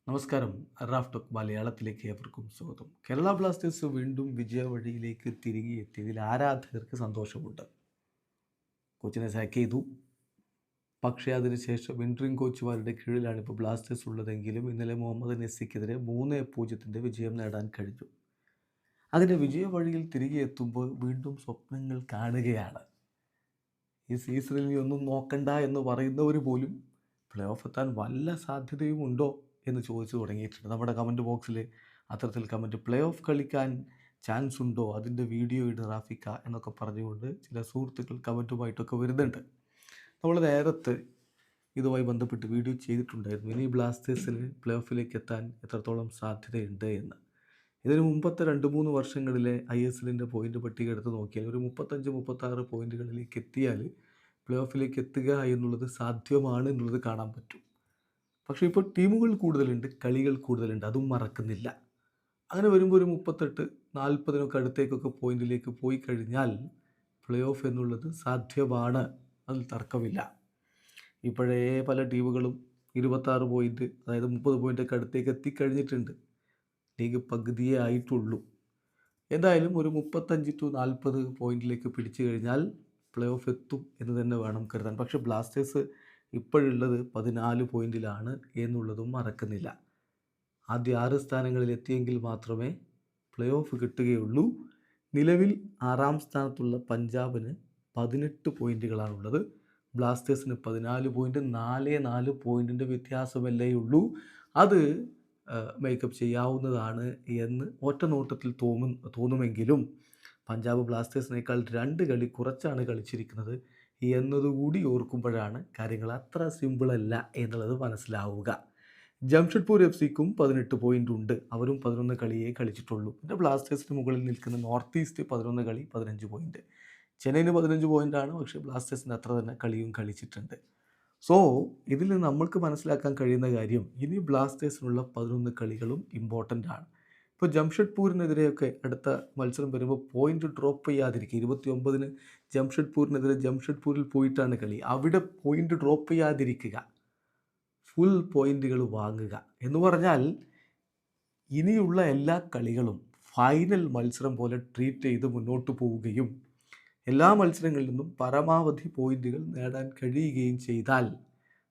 നമസ്കാരം. Raf talk മലയാളത്തിലേക്ക് ഏവർക്കും സ്വാഗതം. കേരള ബ്ലാസ്റ്റേഴ്സ് വീണ്ടും വിജയവഴിയിലേക്ക് തിരികെ എത്തിയതിൽ ആരാധകർക്ക് സന്തോഷമുണ്ട്. കോച്ചിനെ സാക്ക് ചെയ്തു. പക്ഷേ അതിനുശേഷം ഇൻട്രിം കോച്ചുമാരുടെ കീഴിലാണ് ഇപ്പോൾ ബ്ലാസ്റ്റേഴ്സ് ഉള്ളതെങ്കിലും ഇന്നലെ മുഹമ്മദ് നസിക്കെതിരെ 3-0 വിജയം നേടാൻ കഴിഞ്ഞു. അതിൻ്റെ വിജയവഴിയിൽ തിരികെ എത്തുമ്പോൾ വീണ്ടും സ്വപ്നങ്ങൾ കാണുകയാണ്. ഈ സീസണിൽ ഇനി ഒന്നും നോക്കണ്ട എന്ന് പറയുന്നവർ പോലും പ്ലേ ഓഫ് എത്താൻ വല്ല സാധ്യതയും ഉണ്ടോ എന്ന് ചോദിച്ചു തുടങ്ങിയിട്ടുണ്ട്. നമ്മുടെ കമൻറ്റ് ബോക്സിൽ അത്തരത്തിൽ കമൻറ്റ് പ്ലേ ഓഫ് കളിക്കാൻ ചാൻസ് ഉണ്ടോ, അതിൻ്റെ വീഡിയോ ഇട് റാഫിക്ക എന്നൊക്കെ പറഞ്ഞുകൊണ്ട് ചില സുഹൃത്തുക്കൾ കമൻറ്റുമായിട്ടൊക്കെ വരുന്നുണ്ട്. നമ്മൾ നേരത്തെ ഇതുമായി ബന്ധപ്പെട്ട് വീഡിയോ ചെയ്തിട്ടുണ്ടായിരുന്നു. ഇനി ബ്ലാസ്റ്റേഴ്സിന് പ്ലേ ഓഫിലേക്ക് എത്താൻ എത്രത്തോളം സാധ്യതയുണ്ട് എന്ന്. ഇതിന് മുമ്പത്തെ 2-3 വർഷങ്ങളിലെ ISLൻ്റെ പോയിൻ്റ് പട്ടിക എടുത്ത് നോക്കിയാൽ ഒരു 35-36 പോയിൻറ്റുകളിലേക്ക് എത്തിയാൽ പ്ലേ ഓഫിലേക്ക് എത്തുക എന്നുള്ളത് സാധ്യമാണ് എന്നുള്ളത് കാണാൻ പറ്റും. പക്ഷേ ഇപ്പോൾ ടീമുകൾ കൂടുതലുണ്ട്, കളികൾ കൂടുതലുണ്ട്, അതും മറക്കുന്നില്ല. അങ്ങനെ വരുമ്പോൾ ഒരു 38-40 അടുത്തേക്കൊക്കെ പോയിന്റിലേക്ക് പോയി കഴിഞ്ഞാൽ പ്ലേ ഓഫ് എന്നുള്ളത് സാധ്യമാണ്, അതിൽ തർക്കമില്ല. ഇപ്പോഴേ പല ടീമുകളും 26 പോയിൻറ്റ്, അതായത് 30 പോയിൻ്റൊക്കെ അടുത്തേക്ക് എത്തിക്കഴിഞ്ഞിട്ടുണ്ട്. ലീഗ് പകുതിയേ ആയിട്ടുള്ളൂ. എന്തായാലും ഒരു 35-40 പോയിന്റിലേക്ക് പിടിച്ചു കഴിഞ്ഞാൽ പ്ലേ ഓഫ് എത്തും എന്ന് തന്നെ വേണം കരുതാൻ. പക്ഷേ ബ്ലാസ്റ്റേഴ്സ് ഇപ്പോഴുള്ളത് 14 പോയിന്റിലാണ് എന്നുള്ളതും മറക്കുന്നില്ല. ആദ്യ 6 സ്ഥാനങ്ങളിൽ എത്തിയെങ്കിൽ മാത്രമേ പ്ലേ ഓഫ് കിട്ടുകയുള്ളൂ. നിലവിൽ 6ാം സ്ഥാനത്തുള്ള പഞ്ചാബിന് 18 പോയിന്റുകളാണുള്ളത്. ബ്ലാസ്റ്റേഴ്സിന് 14 പോയിൻറ്റ്, 4 പോയിൻറ്റിൻ്റെ വ്യത്യാസമല്ലേ ഉള്ളൂ. അത് മേക്കപ്പ് ചെയ്യാവുന്നതാണ് എന്ന് ഒറ്റ നോട്ടത്തിൽ തോന്നുമെങ്കിലും പഞ്ചാബ് ബ്ലാസ്റ്റേഴ്സിനേക്കാൾ 2 കളി കുറച്ചാണ് കളിച്ചിരിക്കുന്നത് എന്നതുകൂടി ഓർക്കുമ്പോഴാണ് കാര്യങ്ങൾ അത്ര സിമ്പിളല്ല എന്നുള്ളത് മനസ്സിലാവുക. ജംഷഡ്പൂർ FCക്കും 18 പോയിൻ്റ് ഉണ്ട്. അവരും 11 കളിയേ കളിച്ചിട്ടുള്ളൂ. പിന്നെ ബ്ലാസ്റ്റേഴ്സിന് മുകളിൽ നിൽക്കുന്ന നോർത്ത് ഈസ്റ്റ് 11 കളി 15 പോയിൻറ്റ്. ചെന്നൈയിന് 15 പോയിൻ്റാണ്, പക്ഷേ ബ്ലാസ്റ്റേഴ്സിന് അത്ര തന്നെ കളിയും കളിച്ചിട്ടുണ്ട്. സോ ഇതിൽ നമ്മൾക്ക് മനസ്സിലാക്കാൻ കഴിയുന്ന കാര്യം, ഇനി ബ്ലാസ്റ്റേഴ്സിനുള്ള 11 കളികളും ഇമ്പോർട്ടൻ്റ് ആണ്. ഇപ്പോൾ ജംഷഡ്പൂരിനെതിരെയൊക്കെ അടുത്ത മത്സരം വരുമ്പോൾ പോയിൻ്റ് ഡ്രോപ്പ് ചെയ്യാതിരിക്കുക. 29-ന് ജംഷഡ്പൂരിനെതിരെ ജംഷഡ്പൂരിൽ പോയിട്ടാണ് കളി. അവിടെ പോയിൻ്റ് ഡ്രോപ്പ് ചെയ്യാതിരിക്കുക, ഫുൾ പോയിൻ്റുകൾ വാങ്ങുക എന്ന് പറഞ്ഞാൽ ഇനിയുള്ള എല്ലാ കളികളും ഫൈനൽ മത്സരം പോലെ ട്രീറ്റ് ചെയ്ത് മുന്നോട്ട് പോവുകയും എല്ലാ മത്സരങ്ങളിൽ നിന്നും പരമാവധി പോയിന്റുകൾ നേടാൻ കഴിയുകയും ചെയ്താൽ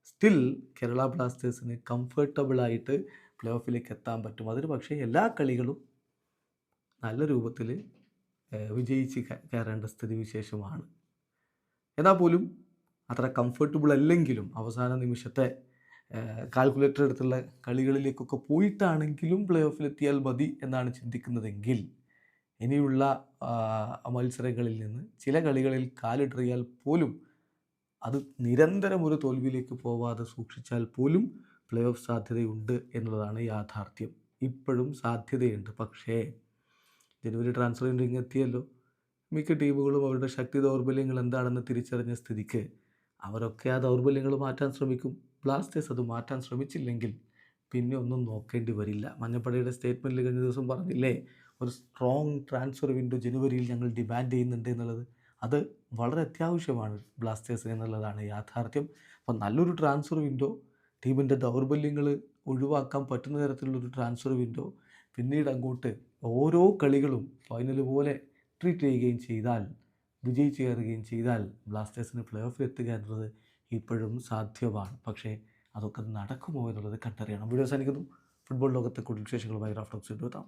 സ്റ്റിൽ കേരള ബ്ലാസ്റ്റേഴ്സിന് കംഫർട്ടബിളായിട്ട് പ്ലേ ഓഫിലേക്ക് എത്താൻ പറ്റും. അതിന് പക്ഷേ എല്ലാ കളികളും നല്ല രൂപത്തിൽ വിജയിച്ച് കയറേണ്ട സ്ഥിതിവിശേഷമാണ്. എന്നാൽ പോലും അത്ര കംഫർട്ടബിൾ അല്ലെങ്കിലും അവസാന നിമിഷത്തെ കാൽക്കുലേറ്റർ എടുത്തുള്ള കളികളിലേക്കൊക്കെ പോയിട്ടാണെങ്കിലും പ്ലേ ഓഫിലെത്തിയാൽ മതി എന്നാണ് ചിന്തിക്കുന്നതെങ്കിൽ ഇനിയുള്ള മത്സരങ്ങളിൽ നിന്ന് ചില കളികളിൽ കാലിടറിയാൽ പോലും അത് നിരന്തരം ഒരു തോൽവിയിലേക്ക് പോവാതെ സൂക്ഷിച്ചാൽ പോലും പ്ലേ ഓഫ് സാധ്യതയുണ്ട് എന്നുള്ളതാണ് യാഥാർത്ഥ്യം. ഇപ്പോഴും സാധ്യതയുണ്ട്. പക്ഷേ ജനുവരി ട്രാൻസ്ഫർ വിൻഡോ എത്തിയല്ലോ. മിക്ക ടീമുകളും അവരുടെ ശക്തി ദൗർബല്യങ്ങൾ എന്താണെന്ന് തിരിച്ചറിഞ്ഞ സ്ഥിതിക്ക് അവരൊക്കെ ആ ദൗർബല്യങ്ങൾ മാറ്റാൻ ശ്രമിക്കും. ബ്ലാസ്റ്റേഴ്സ് അത് മാറ്റാൻ ശ്രമിച്ചില്ലെങ്കിൽ പിന്നെ ഒന്നും നോക്കേണ്ടി വരില്ല. മഞ്ഞപ്പടയുടെ സ്റ്റേറ്റ്മെൻറ്റിൽ കഴിഞ്ഞ ദിവസം പറഞ്ഞില്ലേ, ഒരു സ്ട്രോങ് ട്രാൻസ്ഫർ വിൻഡോ ജനുവരിയിൽ ഞങ്ങൾ ഡിമാൻഡ് ചെയ്യുന്നുണ്ട് എന്നുള്ളത്. അത് വളരെ അത്യാവശ്യമാണ് ബ്ലാസ്റ്റേഴ്സിന് എന്നുള്ളതാണ് യാഥാർത്ഥ്യം. അപ്പോൾ നല്ലൊരു ട്രാൻസ്ഫർ വിൻഡോ, ടീമിൻ്റെ ദൗർബല്യങ്ങൾ ഒഴിവാക്കാൻ പറ്റുന്ന തരത്തിലുള്ളൊരു ട്രാൻസ്ഫർ വിൻഡോ, പിന്നീട് അങ്ങോട്ട് ഓരോ കളികളും ഫൈനൽ പോലെ ട്രീറ്റ് ചെയ്യുകയും ചെയ്താൽ, വിജയിച്ച് കയറുകയും ചെയ്താൽ ബ്ലാസ്റ്റേഴ്സിന് പ്ലേ ഓഫിൽ എത്തുക എന്നുള്ളത് ഇപ്പോഴും സാധ്യമാണ്. പക്ഷേ അതൊക്കെ നടക്കുമോ എന്നുള്ളത് കണ്ടറിയണം. വീഡിയോ അവസാനിക്കുന്നു. ഫുട്ബോൾ ലോകത്തെ കൂടുതൽ വിശേഷങ്ങളുമായി റാഫ് ടോക്സ് എത്താം.